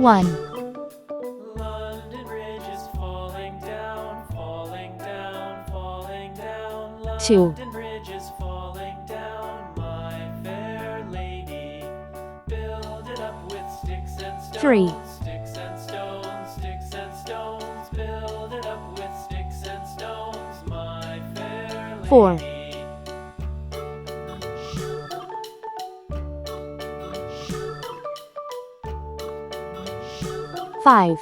1, London Bridge is falling down, falling down, falling down. 2, London Bridge is falling down, my fair lady. Build it up with sticks and stones. 3, Sticks and stones, sticks and stones. Build it up with sticks and stones, my fair lady. 4, 5,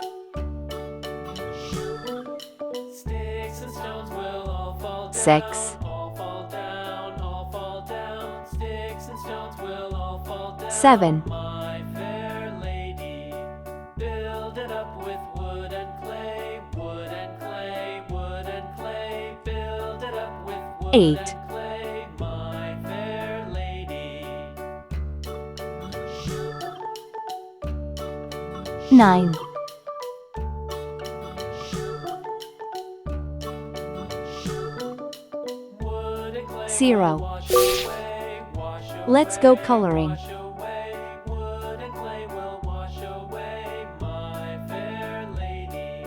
Sticks and stones will all fall down. 6, All fall down, all fall down. Sticks and stones will all fall down. 7, My fair lady, build it up with wood and clay, wood and clay, wood and clay. Build it up with wood 8, and clay, my fair lady. 9, Wood and clay 0. wash away, wash away. Let's go coloring. Wash away, wood and clay will wash away, my fair lady.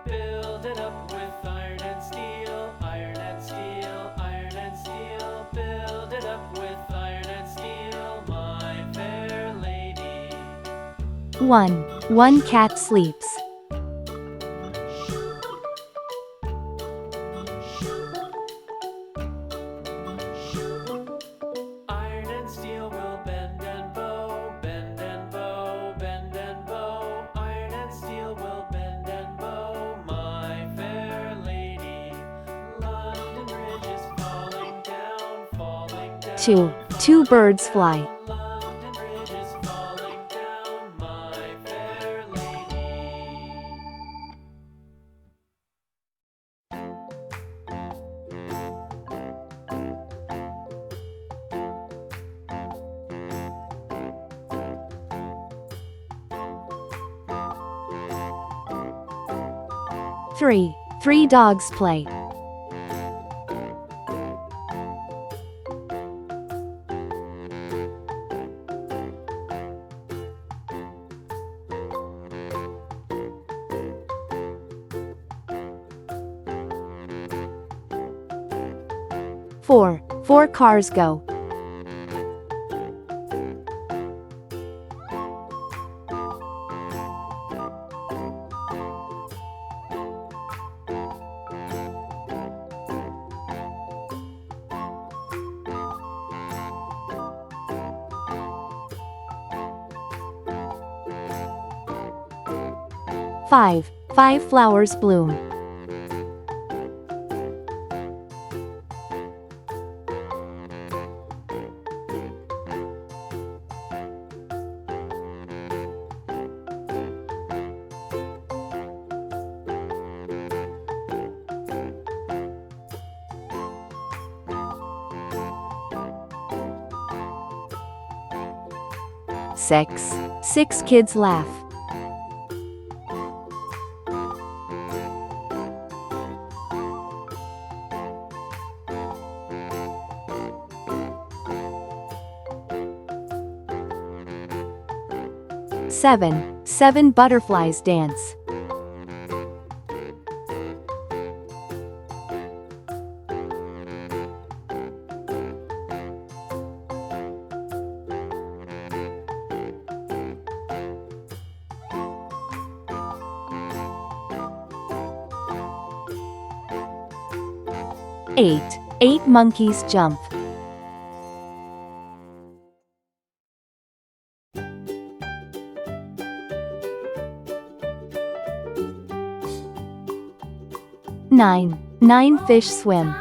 Build it up with iron and steel, iron and steel, iron and steel. Build it up with iron and steel, my fair lady. 1. One cat sleeps. Iron and steel will bend and bow, bend and bow, bend and bow. Iron and steel will bend and bow, my fair lady. London Bridge is falling down, falling down. 2. Two birds fly. London Bridge is falling down, my fair lady. 3. Three dogs play. Four cars go. 5 flowers bloom. 6 kids laugh. 7 butterflies dance. 8 monkeys jump. 9 fish swim.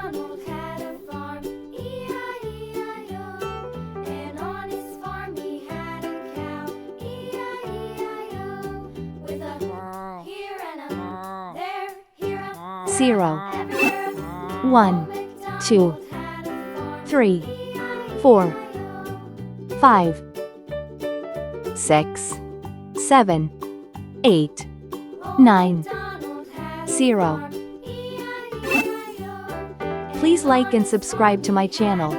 0 1 2 3 4 5 6 7 8 9 0. Please like and subscribe to my channel.